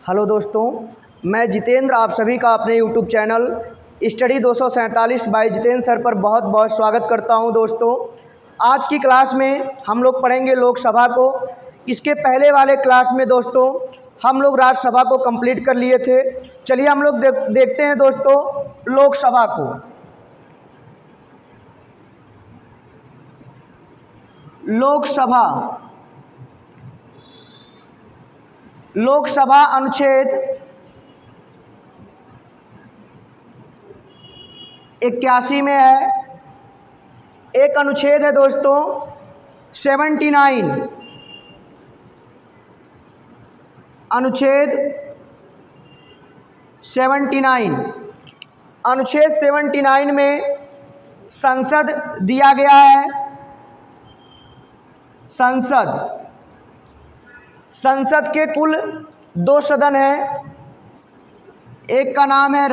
Hello दोस्तों, मैं जितेंद्र आप सभी का अपने YouTube channel study 247 by Jitendra sir पर बहुत बहुत स्वागत करता हूं। दोस्तों, आज की क्लास में हम लोग पढ़ेंगे लोकसभा को। इसके पहले वाले क्लास में दोस्तों हम लोग राज्यसभा को कंप्लीट कर लिए थे। चलिए हम लोग देखते हैं दोस्तों लोकसभा को। लोकसभा अनुच्छेद 81 में है। एक अनुच्छेद है दोस्तों 79, अनुच्छेद 79। अनुच्छेद 79 में संसद दिया गया है। संसद के कुल 2 सदन हैं। एक का नाम है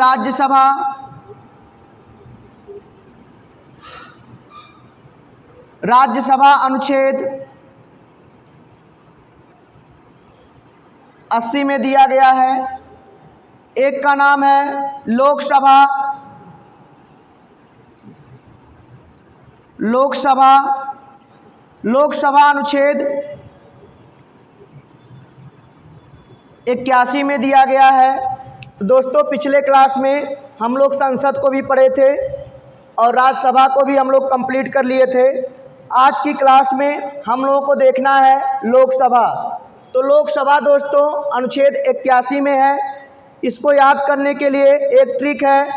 राज्यसभा, अनुच्छेद 80 में दिया गया है। एक का नाम है लोकसभा, अनुच्छेद 81 में दिया गया है। तो दोस्तों पिछले क्लास में हम लोग संसद को भी पढ़े थे और राज्यसभा को भी हम लोग कंप्लीट कर लिए थे। आज की क्लास में हम लोगों को देखना है लोकसभा। तो लोकसभा दोस्तों अनुच्छेद 81 में है। इसको याद करने के लिए एक ट्रिक है,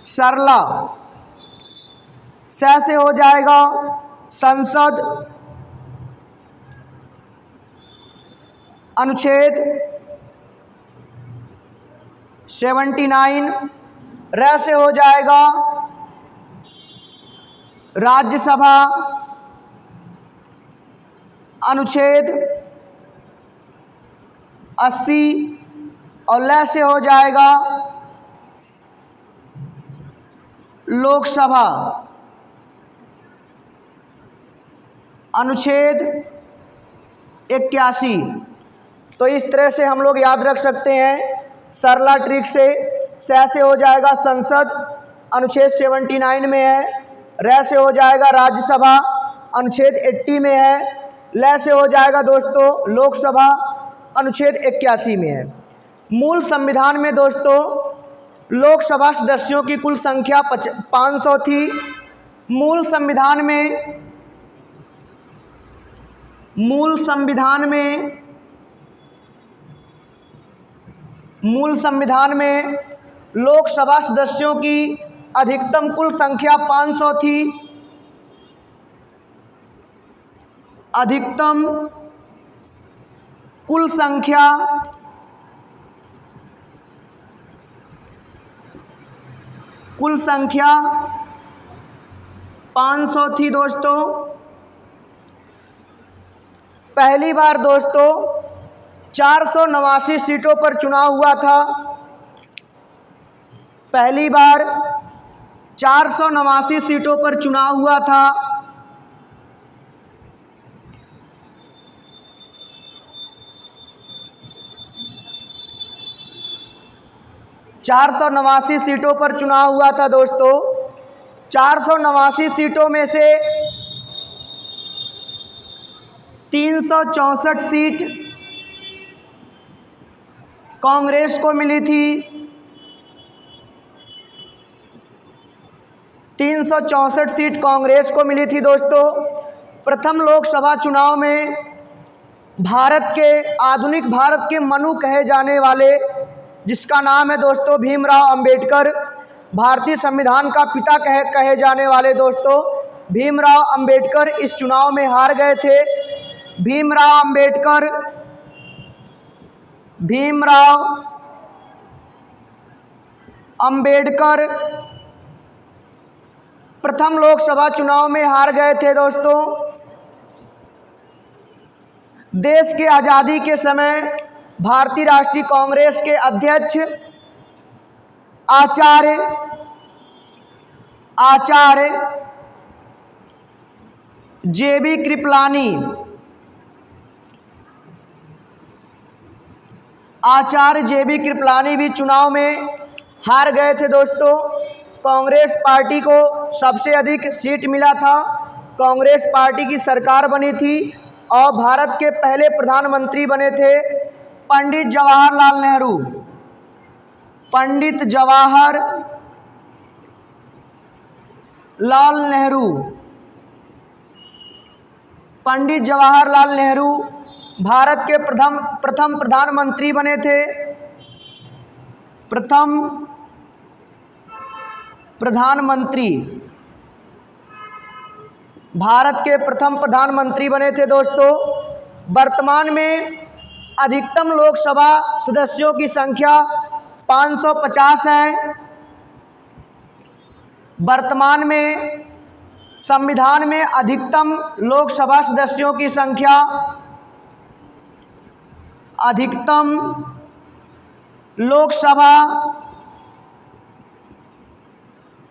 सरला। से हो जाएगा संसद, अनुच्छेद 79। से हो जाएगा राज्यसभा, अनुच्छेद 80। और से हो जाएगा लोकसभा, अनुच्छेद 81। तो इस तरह से हम लोग याद रख सकते हैं सरला ट्रिक से हो जाएगा संसद, अनुच्छेद 79 में है। से हो जाएगा राज्यसभा, अनुच्छेद 80 में है। से हो जाएगा दोस्तों लोकसभा, अनुच्छेद 81 में है। मूल संविधान में दोस्तों लोकसभा सदस्यों की कुल संख्या 500 थी। मूल संविधान में लोकसभा सदस्यों की अधिकतम कुल संख्या 500 थी। अधिकतम कुल संख्या 500 थी दोस्तों। पहली बार दोस्तों 489 सीटों पर चुनाव हुआ था। पहली बार 489 सीटों पर चुनाव हुआ था। सीटों पर चुनाव हुआ था दोस्तों। 489 सीटों में से 364 सीट कांग्रेस को मिली थी। 364 सीट कांग्रेस को मिली थी दोस्तों। प्रथम लोकसभा चुनाव में आधुनिक भारत के मनु कहे जाने वाले, जिसका नाम है दोस्तों भीमराव अंबेडकर, भारतीय संविधान का पिता कहे जाने वाले दोस्तों भीमराव अंबेडकर इस चुनाव में हार गए थे। भीमराव अंबेडकर प्रथम लोकसभा चुनाव में हार गए थे दोस्तों। देश के आज़ादी के समय भारतीय राष्ट्रीय कांग्रेस के अध्यक्ष आचार्य जे.बी. कृपलानी आचार्य JB कृपलानी भी चुनाव में हार गए थे दोस्तों। कांग्रेस पार्टी को सबसे अधिक सीट मिला था, कांग्रेस पार्टी की सरकार बनी थी और भारत के पहले प्रधानमंत्री बने थे पंडित जवाहरलाल नेहरू। पंडित जवाहरलाल नेहरू, पंडित जवाहरलाल नेहरू भारत के प्रथम प्रधानमंत्री बने थे, प्रथम प्रधानमंत्री, भारत के प्रथम प्रधानमंत्री बने थे दोस्तों। वर्तमान में अधिकतम लोकसभा सदस्यों की संख्या 550 है। वर्तमान में संविधान में अधिकतम लोकसभा सदस्यों की संख्या, अधिकतम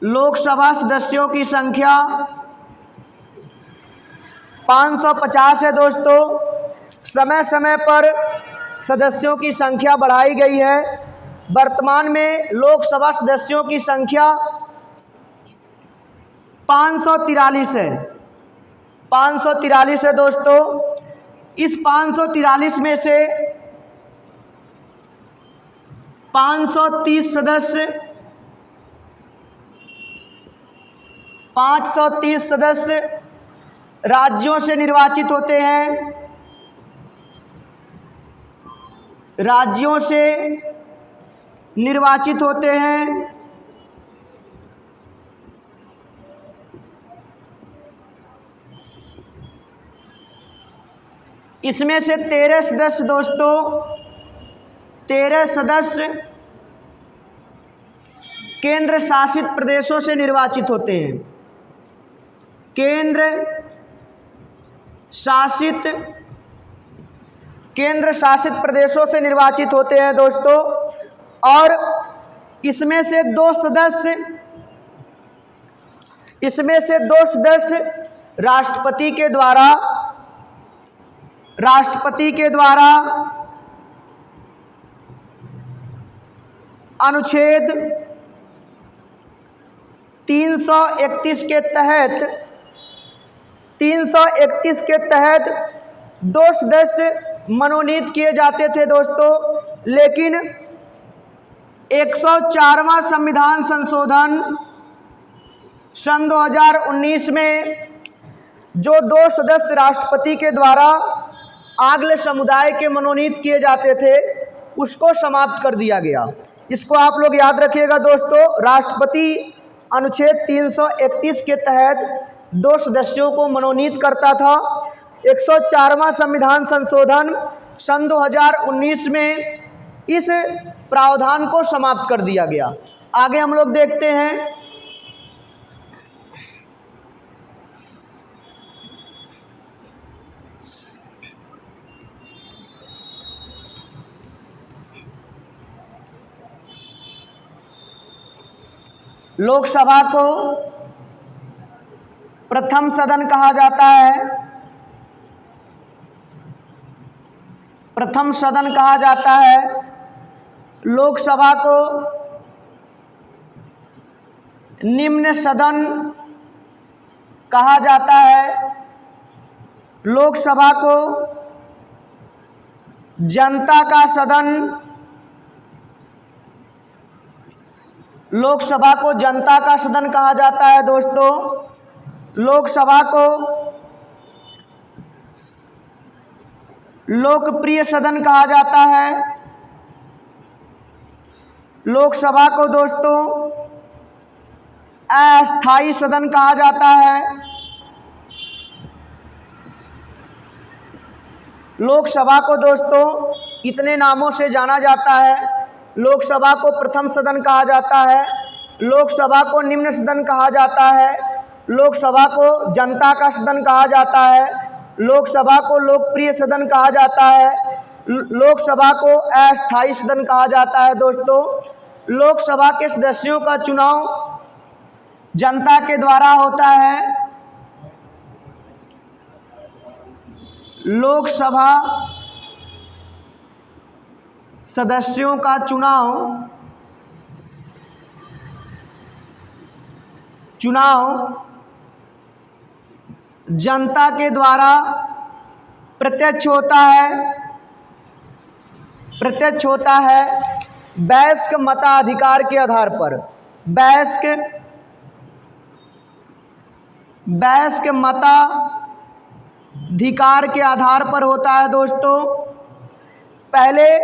लोकसभा सदस्यों की संख्या 550 है दोस्तों। समय समय पर सदस्यों की संख्या बढ़ाई गई है। वर्तमान में लोकसभा सदस्यों की संख्या 543 है, 543 है दोस्तों। इस 543 में से 530 सदस्य राज्यों से निर्वाचित होते हैं, राज्यों से निर्वाचित होते हैं। इसमें से 13 सदस्य दोस्तों, 13 सदस्य केंद्र शासित प्रदेशों से निर्वाचित होते हैं, केंद्र शासित प्रदेशों से निर्वाचित होते हैं दोस्तों। और इसमें से दो सदस्य राष्ट्रपति के द्वारा अनुच्छेद 331 के तहत दो सदस्य मनोनीत किए जाते थे दोस्तों। लेकिन 104वां संविधान संशोधन सन 2019 में जो दो सदस्य राष्ट्रपति के द्वारा आगले समुदाय के मनोनीत किए जाते थे उसको समाप्त कर दिया गया। इसको आप लोग याद रखिएगा दोस्तों। राष्ट्रपति अनुच्छेद 331 के तहत दो सदस्यों को मनोनीत करता था। 104वां संविधान संशोधन सन 2019 में इस प्रावधान को समाप्त कर दिया गया। आगे हम लोग देखते हैं। लोकसभा को प्रथम सदन कहा जाता है, प्रथम सदन कहा जाता है। लोकसभा को निम्न सदन कहा जाता है। लोकसभा को जनता का सदन, लोकसभा को जनता का सदन कहा जाता है दोस्तों। लोकसभा को लोकप्रिय सदन कहा जाता है। लोकसभा को दोस्तों अस्थायी सदन कहा जाता है। लोकसभा को दोस्तों इतने नामों से जाना जाता है। लोकसभा को प्रथम सदन कहा जाता है, लोकसभा को निम्न सदन कहा जाता है, लोकसभा को जनता का सदन कहा जाता है, लोकसभा को लोकप्रिय सदन कहा जाता है, लोकसभा को अस्थायी सदन कहा जाता है दोस्तों। लोकसभा के सदस्यों का चुनाव जनता के द्वारा होता है। लोकसभा सदस्यों का चुनाव जनता के द्वारा प्रत्यक्ष होता है वयस्क मताधिकार के आधार पर। वयस्क मताधिकार के आधार पर होता है दोस्तों। पहले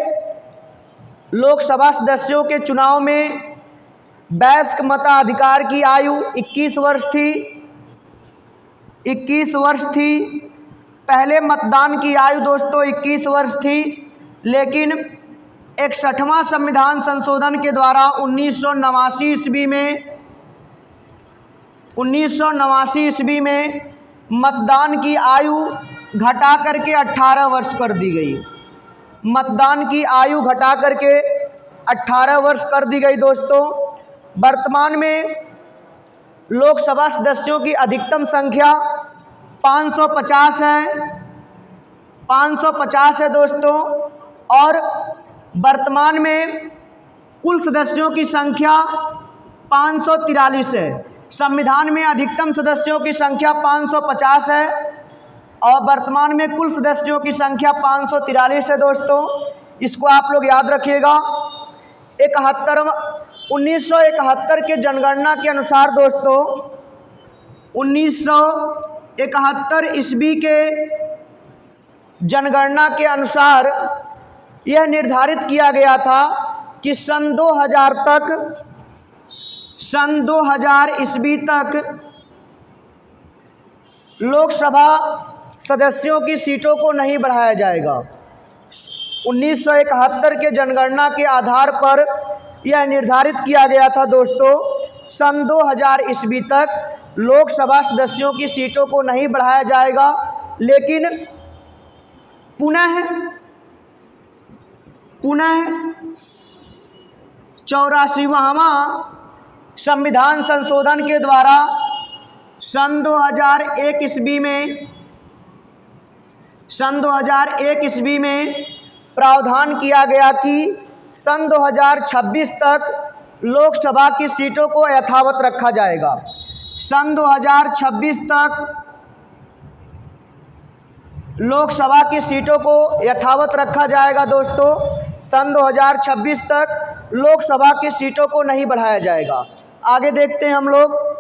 लोकसभा सदस्यों के चुनाव में वयस्क मताधिकार की आयु 21 वर्ष थी। पहले मतदान की आयु दोस्तों 21 वर्ष थी, लेकिन 61वां संविधान संशोधन के द्वारा 1989 ईस्वी में मतदान की आयु घटा करके 18 वर्ष कर दी गई। मतदान की आयु घटा करके 18 वर्ष कर दी गई दोस्तों। वर्तमान में लोकसभा सदस्यों की अधिकतम संख्या 550 है दोस्तों, और वर्तमान में कुल सदस्यों की संख्या 543 है। संविधान में अधिकतम सदस्यों की संख्या 550 है और वर्तमान में कुल सदस्यों की संख्या 543 है दोस्तों। इसको आप लोग याद रखिएगा। 1971 के जनगणना के अनुसार दोस्तों, 1971 ईस्वी के जनगणना के अनुसार यह निर्धारित किया गया था कि सन 2000 ईस्वी तक लोकसभा सदस्यों की सीटों को नहीं बढ़ाया जाएगा। 1971 के जनगणना के आधार पर यह निर्धारित किया गया था दोस्तों, सन 2000 ईस्वी तक लोकसभा सदस्यों की सीटों को नहीं बढ़ाया जाएगा। लेकिन पुनः 84वां संविधान संशोधन के द्वारा सन 2001 ईस्वी में प्रावधान किया गया कि सन 2026 तक लोकसभा की सीटों को यथावत रखा जाएगा। सन 2026 तक लोकसभा की सीटों को यथावत रखा जाएगा दोस्तों। सन 2026 तक लोकसभा की सीटों को नहीं बढ़ाया जाएगा। आगे देखते हैं हम लोग।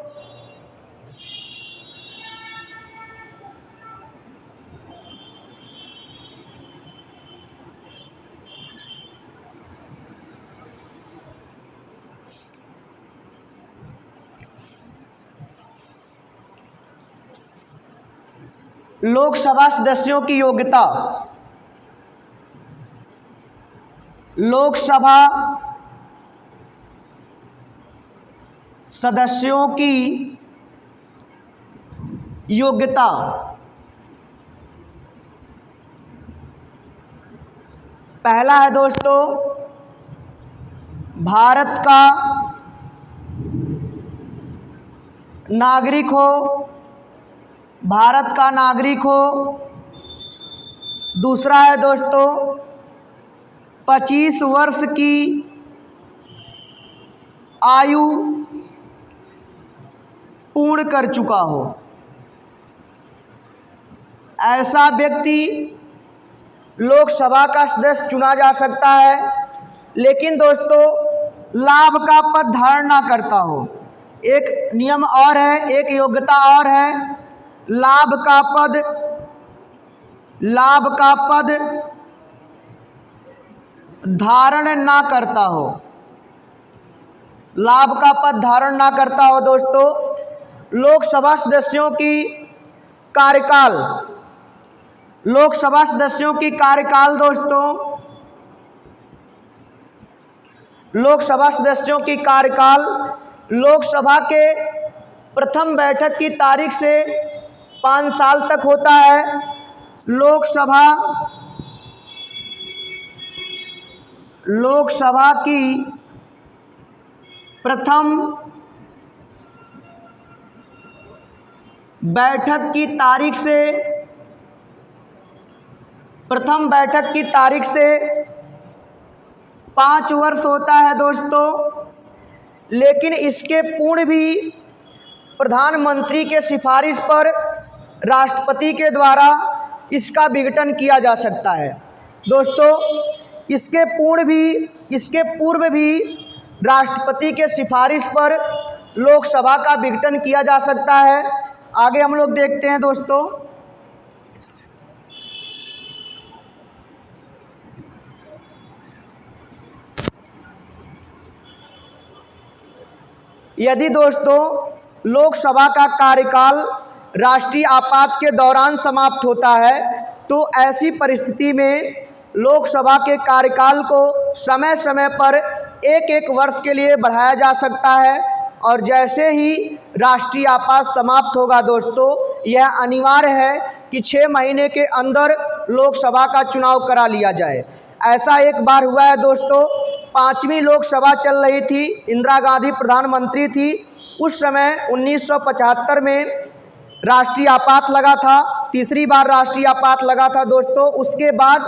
लोकसभा सदस्यों की योग्यता। लोकसभा सदस्यों की योग्यता पहला है दोस्तों, भारत का नागरिक हो। दूसरा है दोस्तों, 25 वर्ष की आयु पूर्ण कर चुका हो। ऐसा व्यक्ति लोकसभा का सदस्य चुना जा सकता है, लेकिन दोस्तों लाभ का पद धारण ना करता हो। एक नियम और है, एक योग्यता और है, लाभ का पद धारण ना करता हो। लाभ का पद धारण ना करता हो दोस्तों। लोकसभा सदस्यों की कार्यकाल दोस्तों, लोकसभा सदस्यों की कार्यकाल लोकसभा के प्रथम बैठक की तारीख से 5 साल तक होता है। लोकसभा की प्रथम बैठक की तारीख से 5 वर्ष होता है दोस्तों, लेकिन इसके पूर्ण भी प्रधानमंत्री के सिफारिश पर राष्ट्रपति के द्वारा इसका विघटन किया जा सकता है। दोस्तों इसके पूर्व भी राष्ट्रपति के सिफारिश पर लोकसभा का विघटन किया जा सकता है। आगे हम लोग देखते हैं दोस्तों, यदि दोस्तों लोकसभा का कार्यकाल राष्ट्रीय आपात के दौरान समाप्त होता है तो ऐसी परिस्थिति में लोकसभा के कार्यकाल को समय समय पर एक वर्ष के लिए बढ़ाया जा सकता है। और जैसे ही राष्ट्रीय आपात समाप्त होगा दोस्तों, यह अनिवार्य है कि 6 महीने के अंदर लोकसभा का चुनाव करा लिया जाए। ऐसा एक बार हुआ है दोस्तों, 5वीं लोकसभा चल रही थी, इंदिरा गांधी प्रधानमंत्री थी। उस समय 1975 में राष्ट्रीय आपात लगा था, तीसरी बार राष्ट्रीय आपात लगा था दोस्तों। उसके बाद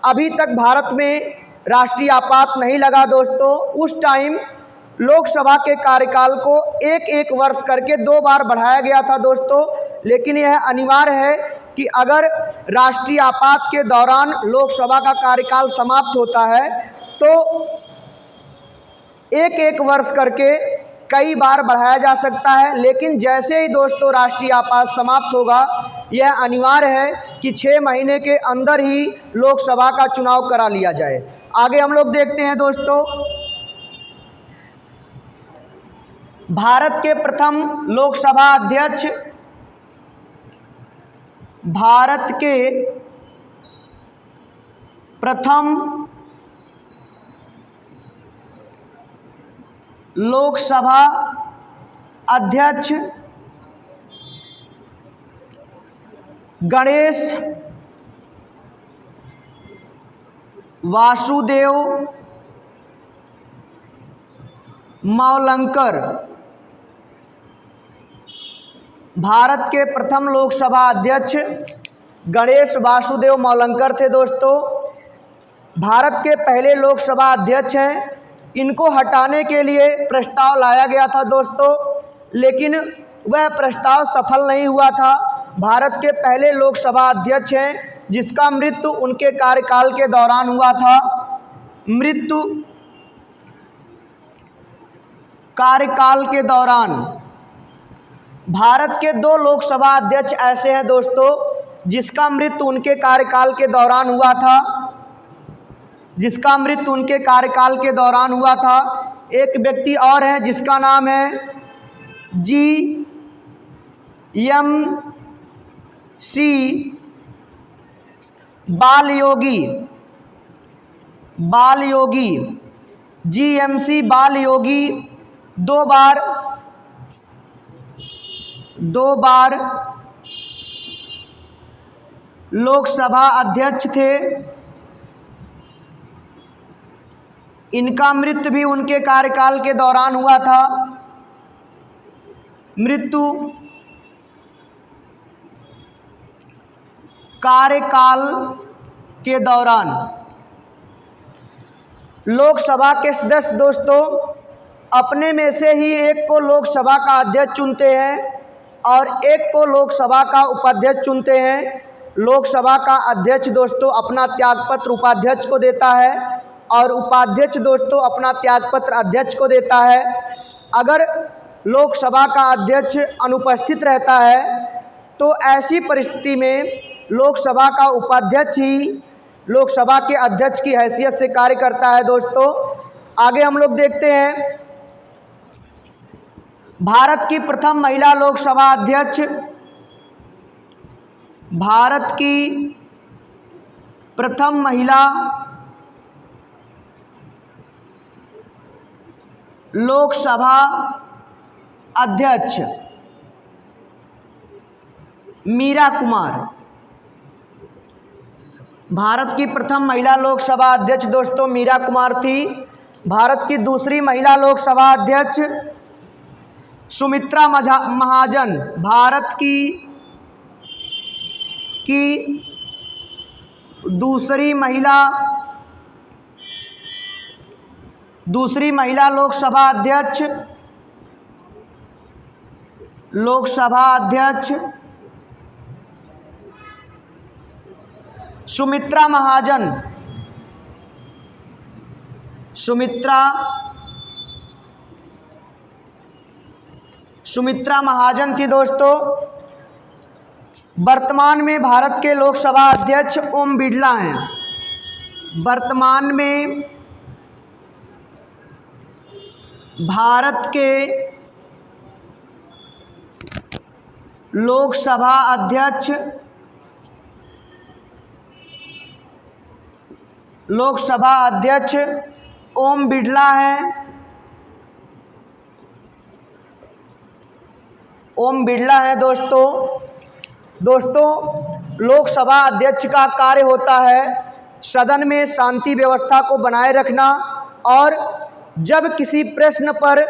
अभी तक भारत में राष्ट्रीय आपात नहीं लगा दोस्तों। उस टाइम लोकसभा के कार्यकाल को एक वर्ष करके 2 बार बढ़ाया गया था दोस्तों। लेकिन यह अनिवार्य है कि अगर राष्ट्रीय आपात के दौरान लोकसभा का कार्यकाल समाप्त होता है तो एक वर्ष करके कई बार बढ़ाया जा सकता है। लेकिन जैसे ही दोस्तों राष्ट्रीय आपात समाप्त होगा, यह अनिवार्य है कि 6 महीने के अंदर ही लोकसभा का चुनाव करा लिया जाए। आगे हम लोग देखते हैं दोस्तों, भारत के प्रथम लोकसभा अध्यक्ष, भारत के प्रथम लोकसभा अध्यक्ष गणेश वासुदेव मौलंकर। भारत के प्रथम लोकसभा अध्यक्ष गणेश वासुदेव मौलंकर थे दोस्तों। भारत के पहले लोकसभा अध्यक्ष हैं। इनको हटाने के लिए प्रस्ताव लाया गया था दोस्तों, लेकिन वह प्रस्ताव सफल नहीं हुआ था। भारत के पहले लोकसभा अध्यक्ष हैं जिसका मृत्यु उनके कार्यकाल के दौरान हुआ था। मृत्यु कार्यकाल के दौरान भारत के 2 लोकसभा अध्यक्ष ऐसे हैं दोस्तों जिसका मृत्यु उनके कार्यकाल के दौरान हुआ था, एक व्यक्ति और है जिसका नाम है GMC बालयोगी GMC बालयोगी 2 बार लोकसभा अध्यक्ष थे। इनका मृत्यु भी उनके कार्यकाल के दौरान हुआ था। मृत्यु कार्यकाल के दौरान लोकसभा के सदस्य दोस्तों अपने में से ही एक को लोकसभा का अध्यक्ष चुनते हैं और एक को लोकसभा का उपाध्यक्ष चुनते हैं। लोकसभा का अध्यक्ष दोस्तों अपना त्यागपत्र उपाध्यक्ष को देता है और उपाध्यक्ष दोस्तों अपना त्यागपत्र अध्यक्ष को देता है। अगर लोकसभा का अध्यक्ष अनुपस्थित रहता है तो ऐसी परिस्थिति में लोकसभा का उपाध्यक्ष ही लोकसभा के अध्यक्ष की हैसियत से कार्य करता है दोस्तों। आगे हम लोग देखते हैं, भारत की प्रथम महिला लोकसभा अध्यक्ष, भारत की प्रथम महिला लोकसभा अध्यक्ष मीरा कुमार। भारत की प्रथम महिला लोकसभा अध्यक्ष दोस्तों मीरा कुमार थी। भारत की दूसरी महिला लोकसभा अध्यक्ष सुमित्रा महाजन। भारत की दूसरी महिला दूसरी महिला लोकसभा अध्यक्ष, लोकसभा अध्यक्ष सुमित्रा महाजन, सुमित्रा महाजन थी दोस्तों। वर्तमान में भारत के लोकसभा अध्यक्ष ओम बिरला हैं। वर्तमान में भारत के लोकसभा अध्यक्ष ओम बिरला हैं। ओम बिरला हैं दोस्तों लोकसभा अध्यक्ष का कार्य होता है सदन में शांति व्यवस्था को बनाए रखना, और जब किसी प्रश्न पर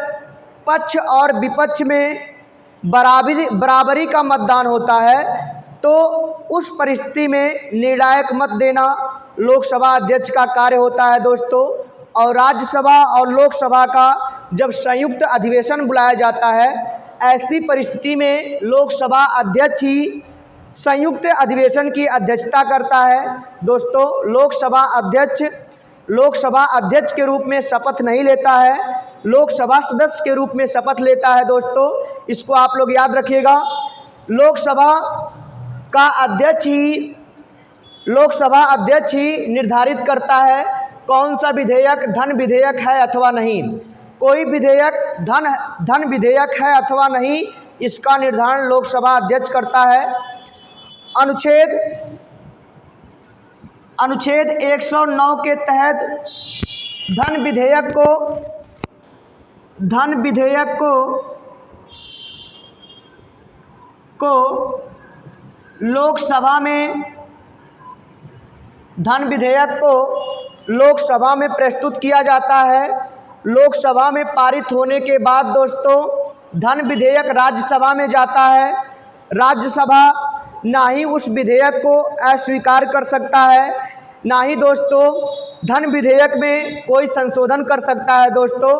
पक्ष और विपक्ष में बराबरी का मतदान होता है तो उस परिस्थिति में निर्णायक मत देना लोकसभा अध्यक्ष का कार्य होता है दोस्तों। और राज्यसभा और लोकसभा का जब संयुक्त अधिवेशन बुलाया जाता है, ऐसी परिस्थिति में लोकसभा अध्यक्ष ही संयुक्त अधिवेशन की अध्यक्षता करता है दोस्तों। लोकसभा अध्यक्ष के रूप में शपथ नहीं लेता है, लोकसभा सदस्य के रूप में शपथ लेता है दोस्तों। इसको आप लोग याद रखिएगा। लोकसभा अध्यक्ष ही निर्धारित करता है कौन सा विधेयक धन विधेयक है अथवा नहीं। कोई विधेयक धन विधेयक है अथवा नहीं, इसका निर्धारण लोकसभा अध्यक्ष करता है। अनुच्छेद 109 के तहत धन विधेयक को लोकसभा में प्रस्तुत किया जाता है। लोकसभा में पारित होने के बाद दोस्तों धन विधेयक राज्यसभा में जाता है। राज्यसभा ना ही उस विधेयक को अस्वीकार कर सकता है, ना ही दोस्तों धन विधेयक में कोई संशोधन कर सकता है दोस्तों।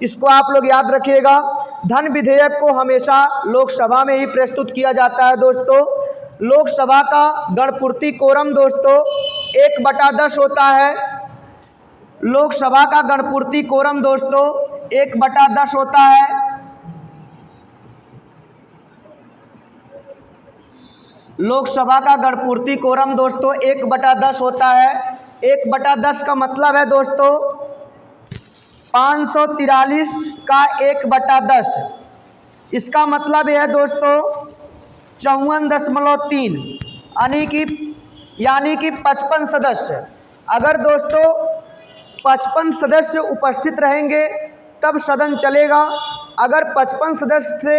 इसको आप लोग याद रखिएगा। धन विधेयक को हमेशा लोकसभा में ही प्रस्तुत किया जाता है दोस्तों। लोकसभा का गणपूर्ति कोरम दोस्तों 1/10 होता है। लोकसभा का गणपूर्ति कोरम दोस्तों 1/10 होता है। लोकसभा का गणपूर्ति कोरम दोस्तों 1/10 होता है। 1/10 का मतलब है दोस्तों 543 का 1/10। इसका मतलब यह है दोस्तों 54.3 यानी कि 55 सदस्य। अगर दोस्तों 55 सदस्य उपस्थित रहेंगे तब सदन चलेगा। अगर 55 सदस्य से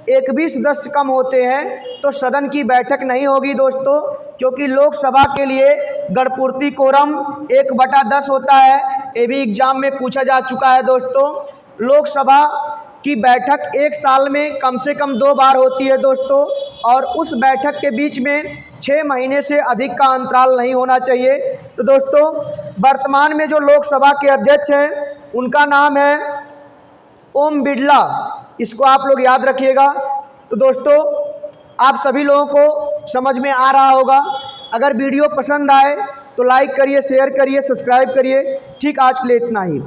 एक भी सदस्य कम होते हैं तो सदन की बैठक नहीं होगी दोस्तों, क्योंकि लोकसभा के लिए गणपूर्ति कोरम 1/10 होता है। ये भी एग्जाम में पूछा जा चुका है दोस्तों। लोकसभा की बैठक एक साल में कम से कम 2 बार होती है दोस्तों, और उस बैठक के बीच में 6 महीने से अधिक का अंतराल नहीं होना चाहिए। तो दोस्तों वर्तमान में जो लोकसभा के अध्यक्ष हैं उनका नाम है ओम बिरला। इसको आप लोग याद रखिएगा। तो दोस्तों आप सभी लोगों को समझ में आ रहा होगा। अगर वीडियो पसंद आए तो लाइक करिए, शेयर करिए, सब्सक्राइब करिए। ठीक, आज के लिए इतना ही।